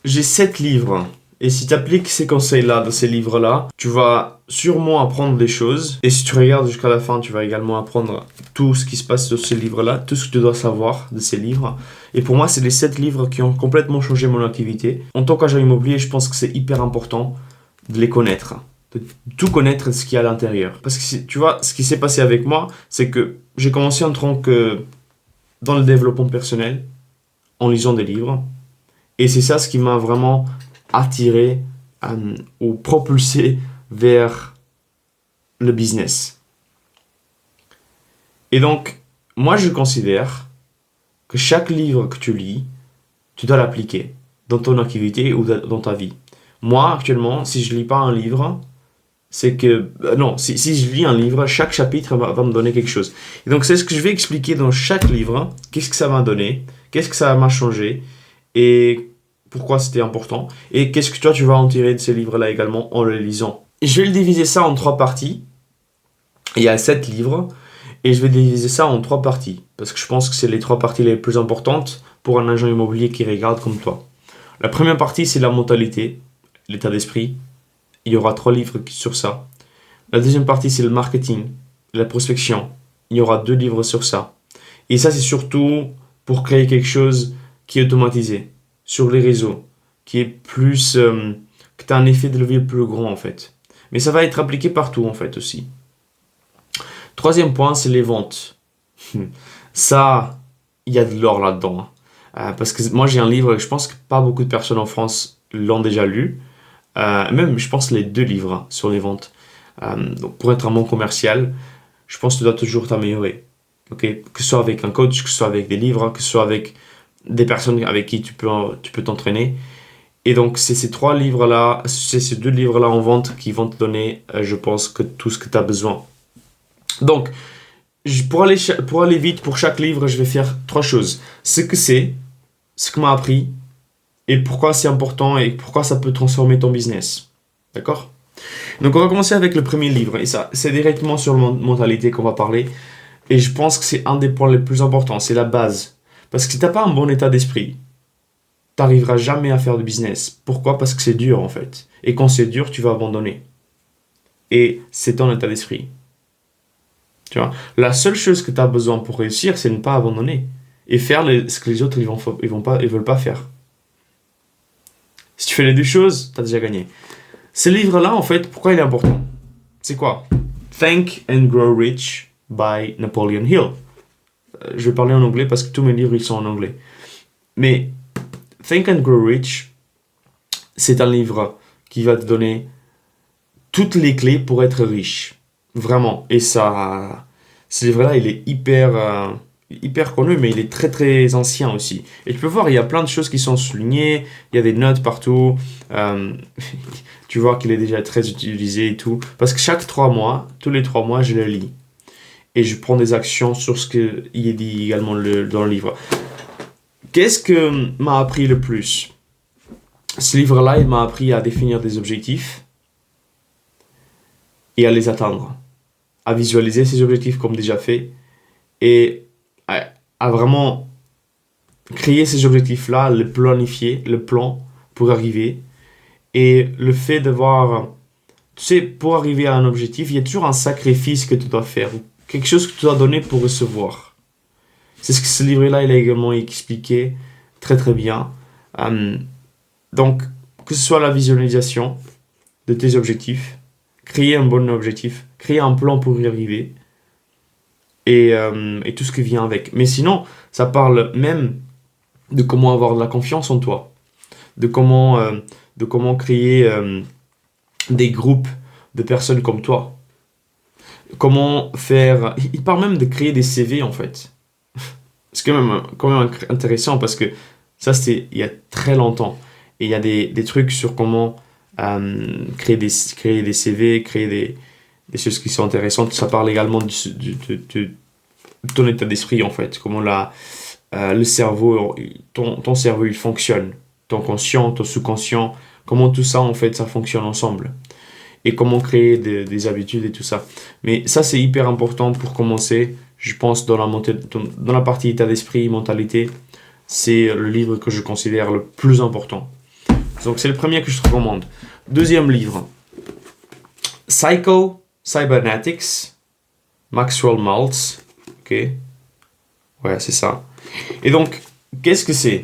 j'ai 7 livres. Et si tu appliques ces conseils-là dans ces livres-là, tu vas sûrement apprendre des choses. Et si tu regardes jusqu'à la fin, tu vas également apprendre tout ce qui se passe dans ces livres-là, tout ce que tu dois savoir de ces livres. Et pour moi, c'est les 7 livres qui ont complètement changé mon activité. En tant qu'agent immobilier, je pense que c'est hyper important de les connaître, de tout connaître de ce qu'il y a à l'intérieur. Parce que tu vois, ce qui s'est passé avec moi, c'est que j'ai commencé en tant que dans le développement personnel, en lisant des livres. Et c'est ça ce qui m'a vraiment attiré ou propulsé vers le business. Et donc, moi je considère que chaque livre que tu lis, tu dois l'appliquer dans ton activité ou dans ta vie. Moi, actuellement, si je lis pas un livre, c'est que... non, si je lis un livre, chaque chapitre va me donner quelque chose. Et donc, c'est ce que je vais expliquer dans chaque livre. Qu'est-ce que ça m'a donné? Qu'est-ce que ça m'a changé? Et pourquoi c'était important? Et qu'est-ce que toi, tu vas en tirer de ces livres-là également en le lisant? Je vais le diviser ça en 3 parties. Il y a 7 livres. Et je vais diviser ça en 3 parties. Parce que je pense que c'est les 3 parties les plus importantes pour un agent immobilier qui regarde comme toi. La première partie, c'est la mentalité, l'état d'esprit. Il y aura 3 livres sur ça. La deuxième partie, c'est le marketing, la prospection. Il y aura 2 livres sur ça. Et ça, c'est surtout pour créer quelque chose qui est automatisé sur les réseaux, qui est plus... que tu as un effet de levier plus grand, en fait. Mais ça va être appliqué partout, en fait, aussi. Troisième point, c'est les ventes. Ça, il y a de l'or là-dedans. Parce que moi, j'ai un livre, je pense que pas beaucoup de personnes en France l'ont déjà lu. Même, je pense, les 2 livres sur les ventes. Donc, pour être un bon commercial, je pense que tu dois toujours t'améliorer. Okay? Que ce soit avec un coach, que ce soit avec des livres, que ce soit avec des personnes avec qui tu peux t'entraîner. Et donc, c'est ces 3 livres-là, c'est ces 2 livres-là en vente qui vont te donner, je pense, que tout ce que tu as besoin. Donc, pour aller vite, pour chaque livre, je vais faire 3 choses. Ce que c'est, ce que m'a appris, et pourquoi c'est important et pourquoi ça peut transformer ton business. D'accord? Donc, on va commencer avec le premier livre. Et ça, c'est directement sur la mentalité qu'on va parler. Et je pense que c'est un des points les plus importants. C'est la base. Parce que si tu n'as pas un bon état d'esprit, tu n'arriveras jamais à faire de business. Pourquoi? Parce que c'est dur, en fait. Et quand c'est dur, tu vas abandonner. Et c'est ton état d'esprit. Tu vois? La seule chose que tu as besoin pour réussir, c'est de ne pas abandonner. Et faire ce que les autres ils veulent pas faire. Si tu fais les 2 choses, tu as déjà gagné. Ce livre-là, en fait, pourquoi il est important? C'est quoi? Think and Grow Rich by Napoleon Hill. Je vais parler en anglais parce que tous mes livres, ils sont en anglais. Mais Think and Grow Rich, c'est un livre qui va te donner toutes les clés pour être riche. Vraiment. Et ça, ce livre-là, il est hyper connu, mais il est très très ancien aussi. Et tu peux voir, il y a plein de choses qui sont soulignées, il y a des notes partout. Tu vois qu'il est déjà très utilisé et tout. Parce que tous les 3 mois, je le lis. Et je prends des actions sur ce qu'il est dit également dans le livre. Qu'est-ce que m'a appris le plus? Ce livre-là, il m'a appris à définir des objectifs et à les atteindre. À visualiser ces objectifs comme déjà fait et à vraiment créer ces objectifs-là, le planifier, le plan pour arriver. Et le fait de voir, tu sais, pour arriver à un objectif, il y a toujours un sacrifice que tu dois faire, quelque chose que tu dois donner pour recevoir. C'est ce que ce livre-là, il a également expliqué très très bien. Donc, que ce soit la visualisation de tes objectifs, créer un bon objectif, créer un plan pour y arriver, et tout ce qui vient avec. Mais sinon, ça parle même de comment avoir de la confiance en toi, de comment créer des groupes de personnes comme toi. Comment faire... Il parle même de créer des CV, en fait. C'est quand même intéressant parce que ça, c'était il y a très longtemps. Et il y a des trucs sur comment créer des CV, créer des choses qui sont intéressantes. Ça parle également de ton état d'esprit, en fait. Comment le cerveau, ton cerveau, il fonctionne. Ton conscient, ton sous-conscient. Comment tout ça, en fait, ça fonctionne ensemble. Et comment créer des habitudes et tout ça. Mais ça, c'est hyper important pour commencer. Je pense dans la partie état d'esprit, mentalité, c'est le livre que je considère le plus important. Donc c'est le premier que je te recommande. Deuxième livre, Cybernetics, Maxwell Maltz. Ok. Ouais, c'est ça. Et donc, qu'est-ce que c'est?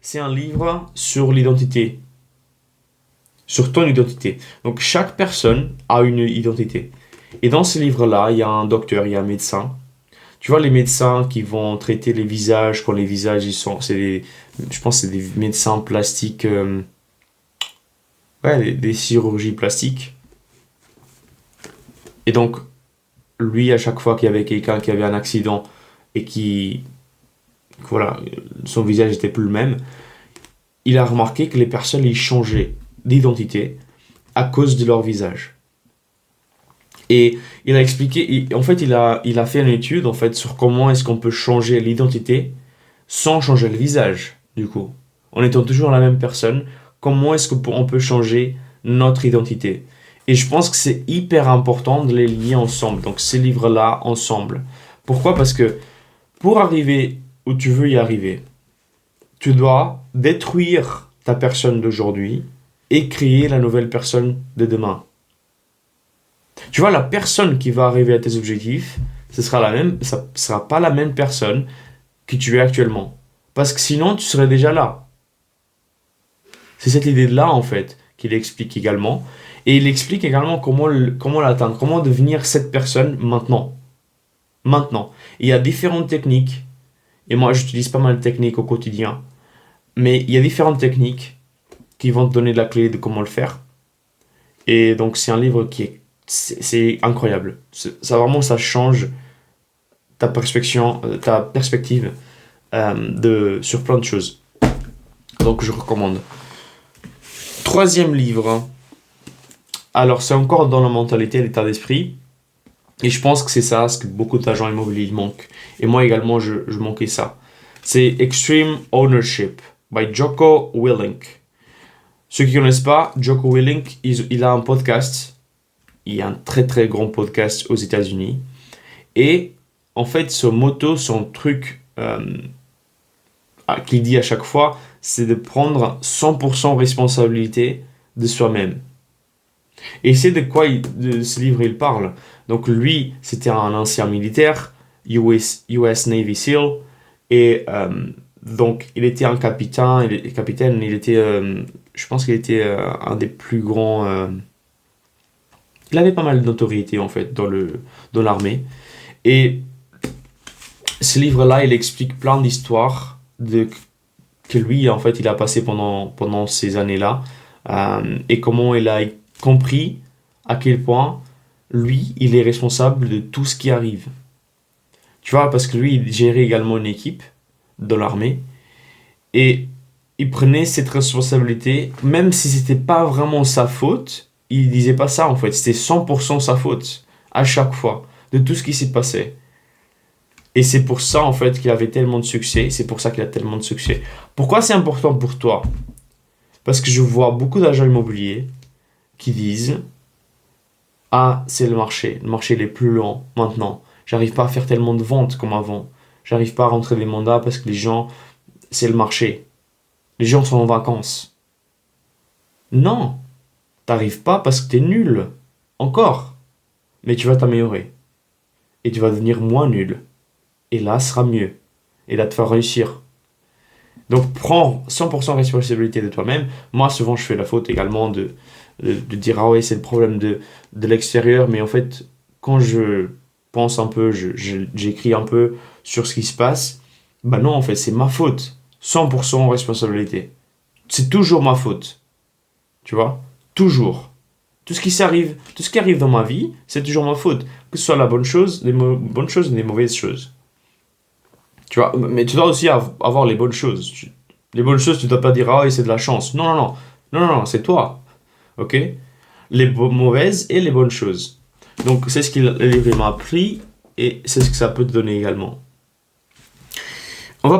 C'est un livre sur l'identité. Sur ton identité. Donc, chaque personne a une identité. Et dans ce livre-là, il y a un docteur, il y a un médecin. Tu vois, les médecins qui vont traiter les visages, quand les visages, je pense que c'est des médecins plastiques, ouais, des chirurgies plastiques. Et donc, lui, à chaque fois qu'il y avait quelqu'un qui avait un accident et voilà, son visage n'était plus le même, il a remarqué que les personnes, ils changeaient d'identité à cause de leur visage. Et il a expliqué, en fait, il a fait une étude en fait, sur comment est-ce qu'on peut changer l'identité sans changer le visage, du coup. En étant toujours la même personne, comment est-ce qu'on peut changer notre identité? Et je pense que c'est hyper important de les lier ensemble, donc ces livres-là ensemble. Pourquoi? Parce que pour arriver où tu veux y arriver, tu dois détruire ta personne d'aujourd'hui et créer la nouvelle personne de demain. Tu vois, la personne qui va arriver à tes objectifs, ça sera pas la même personne que tu es actuellement. Parce que sinon, tu serais déjà là. C'est cette idée-là, en fait, qu'il explique également. Et il explique également comment l'atteindre, comment devenir cette personne maintenant. Maintenant. Il y a différentes techniques. Et moi, j'utilise pas mal de techniques au quotidien. Mais il y a différentes techniques qui vont te donner la clé de comment le faire. Et donc, c'est un livre c'est incroyable. Ça change ta perspective sur plein de choses. Donc, je recommande. Troisième livre. Alors, c'est encore dans la mentalité, l'état d'esprit. Et je pense que c'est ça, ce que beaucoup d'agents immobiliers manquent. Et moi également, je manquais ça. C'est Extreme Ownership by Jocko Willink. Ceux qui ne connaissent pas, Jocko Willink, il a un podcast. Il y a un très très grand podcast aux États-Unis. Et en fait, son truc qu'il dit à chaque fois, c'est de prendre 100% responsabilité de soi-même. Et c'est de quoi de ce livre il parle. Donc lui, c'était un ancien militaire, US Navy SEAL, et donc il était un capitaine, je pense qu'il était un des plus grands... il avait pas mal de notoriété en fait dans l'armée. Et ce livre-là, il explique plein d'histoires que lui, en fait, il a passé pendant ces années-là, et comment il a compris à quel point lui, il est responsable de tout ce qui arrive. Tu vois, parce que lui, il gérait également une équipe dans l'armée et il prenait cette responsabilité, même si c'était pas vraiment sa faute, il disait pas ça en fait, c'était 100% sa faute à chaque fois de tout ce qui s'est passé. Et c'est pour ça en fait qu'il avait tellement de succès, c'est pour ça qu'il a tellement de succès. Pourquoi c'est important pour toi? Parce que je vois beaucoup d'agents immobiliers qui disent ah, c'est le marché il est plus lent maintenant, j'arrive pas à faire tellement de ventes comme avant, j'arrive pas à rentrer des mandats parce que c'est le marché, les gens sont en vacances. Non, t'arrives pas parce que t'es nul, encore, mais tu vas t'améliorer et tu vas devenir moins nul et là ce sera mieux et là tu vas réussir. Donc prends 100% responsabilité de toi-même. Moi souvent je fais la faute également de dire ah ouais c'est le problème de l'extérieur, mais en fait quand je pense un peu, j'écris un peu sur ce qui se passe, bah non en fait c'est ma faute, 100% responsabilité, c'est toujours ma faute, tu vois, toujours, tout ce qui arrive dans ma vie c'est toujours ma faute, que ce soit la bonne chose, les bonnes choses ou les mauvaises choses, tu vois, mais tu dois aussi avoir les bonnes choses, les bonnes choses tu dois pas dire ah ouais c'est de la chance, non, c'est toi. Ok, les mauvaises et les bonnes choses. Donc c'est ce qu'il m'a appris et c'est ce que ça peut te donner également. On va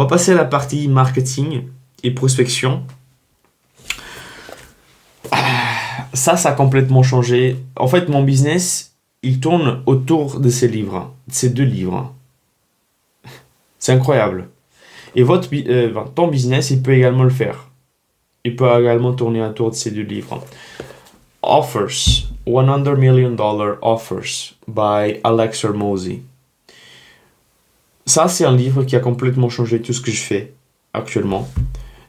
passer à la partie marketing et prospection. Ça a complètement changé. En fait, mon business, il tourne autour de ces deux livres. C'est incroyable. Et ton business, il peut également le faire. Il peut également tourner autour de ces deux livres. Offers, $100 million Offers by Alex Hormozi. Ça, c'est un livre qui a complètement changé tout ce que je fais actuellement.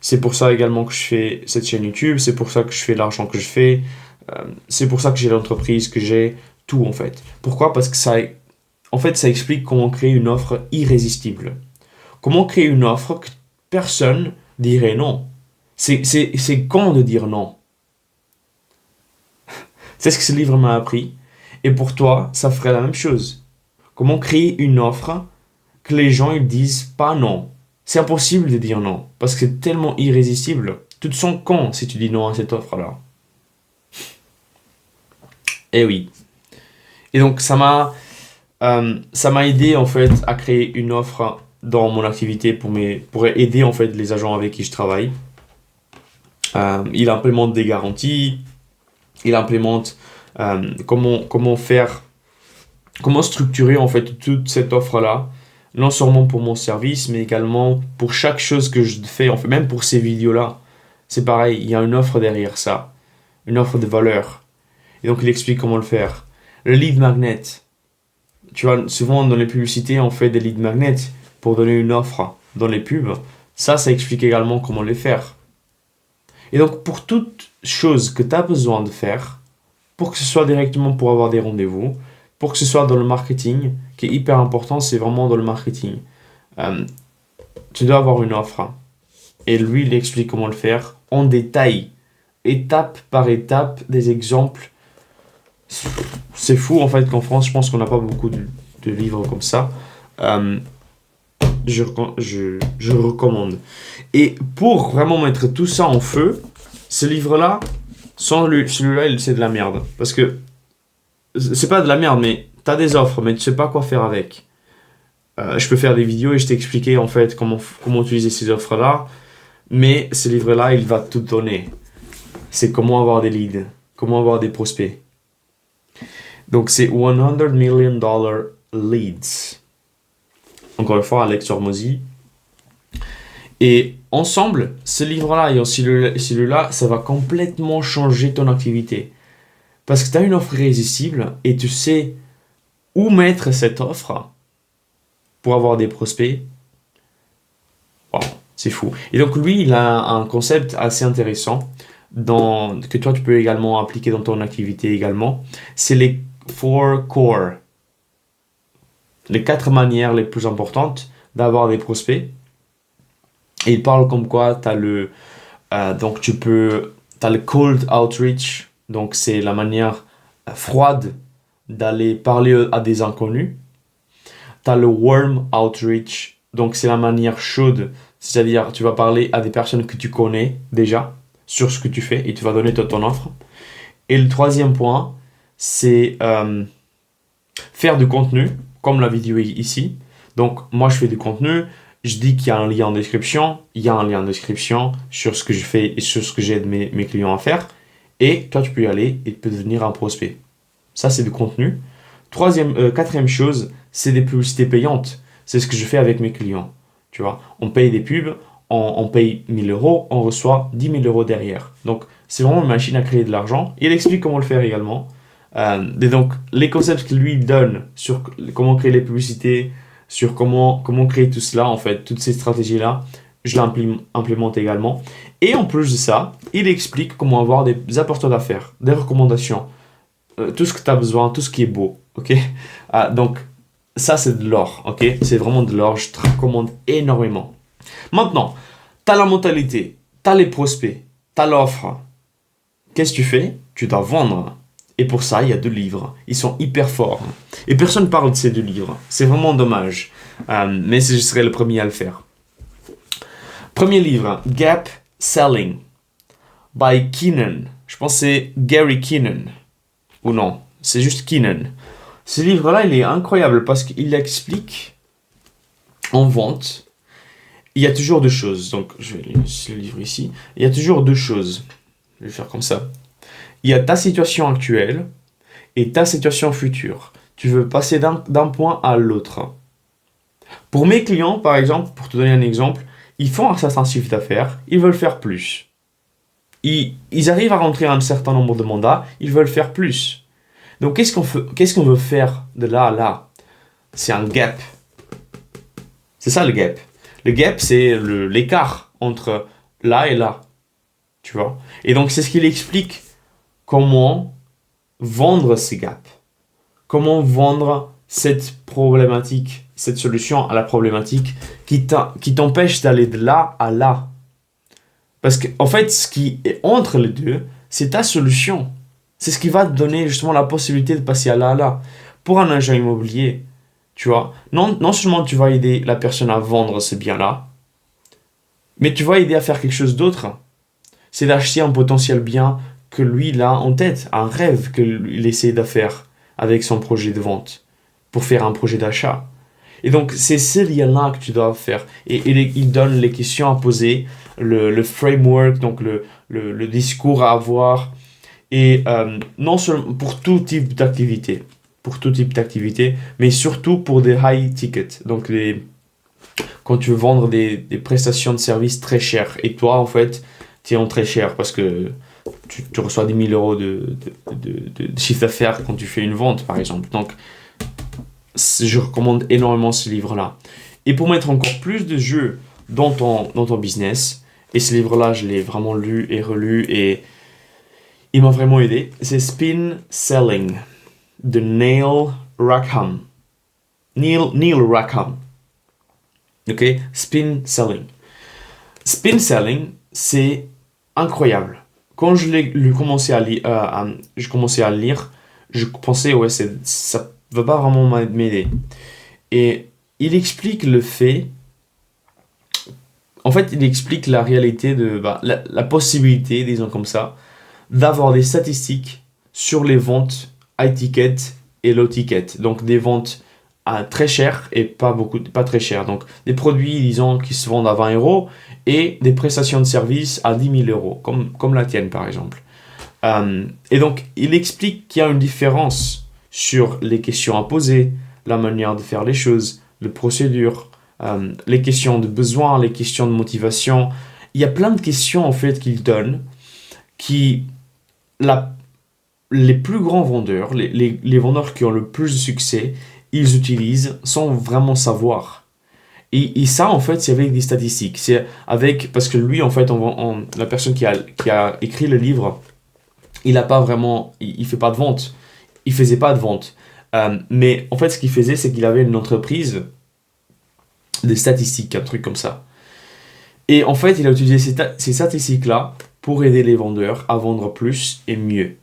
C'est pour ça également que je fais cette chaîne YouTube, c'est pour ça que je fais l'argent que je fais, c'est pour ça que j'ai l'entreprise que j'ai, tout en fait. Pourquoi? Parce que ça explique comment créer une offre irrésistible. Comment créer une offre que personne dirait non. C'est con de dire non. C'est ce que ce livre m'a appris. Et pour toi, ça ferait la même chose. Comment créer une offre que les gens ils disent pas non. C'est impossible de dire non. Parce que c'est tellement irrésistible. Tu te sens con si tu dis non à cette offre-là. Eh oui. Et donc ça m'a aidé en fait à créer une offre dans mon activité pour aider en fait les agents avec qui je travaille. Il implémente des garanties. Il implémente comment structurer en fait toute cette offre-là, non seulement pour mon service, mais également pour chaque chose que je fais, en fait, même pour ces vidéos-là. C'est pareil, il y a une offre derrière ça, une offre de valeur. Et donc il explique comment le faire. Le lead magnet. Tu vois, souvent dans les publicités, on fait des lead magnets pour donner une offre dans les pubs. Ça explique également comment les faire. Et donc, pour toute chose que tu as besoin de faire, pour que ce soit directement pour avoir des rendez-vous, pour que ce soit dans le marketing, qui est hyper important, c'est vraiment dans le marketing. Tu dois avoir une offre. Et lui, il explique comment le faire en détail, étape par étape, des exemples. C'est fou, en fait, qu'en France, je pense qu'on n'a pas beaucoup de livres comme ça. Je recommande. Et pour vraiment mettre tout ça en feu, ce livre-là, celui-là, c'est de la merde. Parce que c'est pas de la merde, mais t'as des offres, mais tu sais pas quoi faire avec. Je peux faire des vidéos et je t'expliquer en fait comment utiliser ces offres-là. Mais ce livre-là, il va tout donner. C'est comment avoir des leads, comment avoir des prospects. Donc c'est $100 million leads. Encore une fois, Alex Hormozi. Et ensemble, ce livre-là et celui-là, ça va complètement changer ton activité. Parce que tu as une offre irrésistible et tu sais où mettre cette offre pour avoir des prospects. Wow, c'est fou. Et donc lui, il a un concept assez intéressant que toi, tu peux également appliquer dans ton activité également. C'est les 4 core. Les 4 manières les plus importantes d'avoir des prospects. Et il parle comme quoi tu as t'as le cold outreach, donc c'est la manière froide d'aller parler à des inconnus. Tu as le warm outreach, donc c'est la manière chaude, c'est-à-dire tu vas parler à des personnes que tu connais déjà sur ce que tu fais et tu vas donner ton offre. Et le troisième point, c'est faire du contenu, comme la vidéo ici. Donc moi je fais du contenu. Je dis qu'il y a un lien en description, il y a un lien en description sur ce que je fais et sur ce que j'aide mes clients à faire. Et toi, tu peux y aller et tu peux devenir un prospect. Ça, c'est du contenu. Quatrième chose, c'est des publicités payantes. C'est ce que je fais avec mes clients. Tu vois, on paye des pubs, on paye 1 000 €, on reçoit 10 000 € derrière. Donc, c'est vraiment une machine à créer de l'argent. Il explique comment le faire également. Et donc, les concepts qu'il lui donne sur comment créer les publicités, sur comment créer tout cela, en fait, toutes ces stratégies-là, je l'implémente également. Et en plus de ça, il explique comment avoir des apporteurs d'affaires, des recommandations, tout ce que tu as besoin, tout ce qui est beau, ok? Donc, ça, c'est de l'or, ok? C'est vraiment de l'or, je te recommande énormément. Maintenant, tu as la mentalité, tu as les prospects, tu as l'offre. Qu'est-ce que tu fais? Tu dois vendre. Et pour ça, il y a 2 livres. Ils sont hyper forts. Et personne ne parle de ces 2 livres. C'est vraiment dommage. Mais je serai le premier à le faire. Premier livre, Gap Selling, by Keenan. Je pense que c'est Gary Keenan. Ou non, c'est juste Keenan. Ce livre-là, il est incroyable parce qu'il explique en vente. Il y a toujours 2 choses. Donc, je vais lire le livre ici. Il y a toujours 2 choses. Je vais faire comme ça. Il y a ta situation actuelle et ta situation future. Tu veux passer d'un point à l'autre. Pour mes clients, par exemple, pour te donner un exemple, ils font un certain chiffre d'affaires, ils veulent faire plus. Ils arrivent à rentrer un certain nombre de mandats, ils veulent faire plus. Donc qu'est-ce qu'on veut faire de là à là? C'est un gap. C'est ça le gap. Le gap, c'est l'écart entre là et là. Tu vois? Et donc c'est ce qu'il explique comment vendre ces gaps. Comment vendre cette problématique, cette solution à la problématique qui t'empêche d'aller de là à là. Parce qu'en fait, ce qui est entre les deux, c'est ta solution. C'est ce qui va te donner justement la possibilité de passer à là à là. Pour un agent immobilier, tu vois, non seulement tu vas aider la personne à vendre ce bien-là, mais tu vas aider à faire quelque chose d'autre. C'est d'acheter un potentiel bien que lui, il a en tête, un rêve qu'il essaie de faire avec son projet de vente pour faire un projet d'achat. Et donc, c'est ce lien-là que tu dois faire. Et il donne les questions à poser, le framework, donc le discours à avoir. Et non seulement pour tout type d'activité. Mais surtout pour des high tickets. Donc, quand tu veux vendre des prestations de services très chères. Et toi, en fait, tu es en très cher parce que tu reçois 10 000 euros de chiffre d'affaires quand tu fais une vente, par exemple. Donc, je recommande énormément ce livre-là. Et pour mettre encore plus de jeu dans ton business, et ce livre-là, je l'ai vraiment lu et relu, et il m'a vraiment aidé, c'est Spin Selling de Neil Rackham. Neil Rackham. Ok? Spin Selling. Spin Selling, c'est incroyable. Quand je commençais à le lire, je pensais, ouais, ça va pas vraiment m'aider. Et il explique le fait, en fait, il explique la réalité de la possibilité, disons comme ça, d'avoir des statistiques sur les ventes high ticket et low ticket. Donc des ventes très chères et pas très chères. Donc des produits, disons, qui se vendent à 20 euros et des prestations de services à 10 000 euros, comme la tienne par exemple. Et donc il explique qu'il y a une différence sur les questions à poser, la manière de faire les choses, les procédures, les questions de besoin, les questions de motivation. Il y a plein de questions en fait qu'il donne qui, les plus grands vendeurs, les vendeurs qui ont le plus de succès, ils utilisent sans vraiment savoir. Et ça, en fait, c'est avec des statistiques. C'est parce que lui, en fait, la personne qui a écrit le livre, il fait pas de vente. Il faisait pas de vente. Mais en fait, ce qu'il faisait, c'est qu'il avait une entreprise de statistiques, un truc comme ça. Et en fait, il a utilisé ces statistiques-là pour aider les vendeurs à vendre plus et mieux.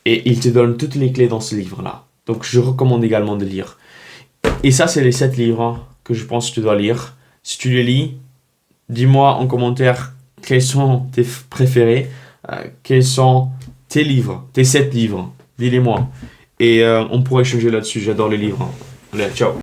Et il te donne toutes les clés dans ce livre-là. Donc, je recommande également de lire. Et ça, c'est les 7 livres que je pense que tu dois lire. Si tu les lis, dis-moi en commentaire quels sont tes préférés, quels sont tes livres, tes 7 livres. Dis-les-moi. Et on pourrait échanger là-dessus. J'adore les livres. Allez, ciao.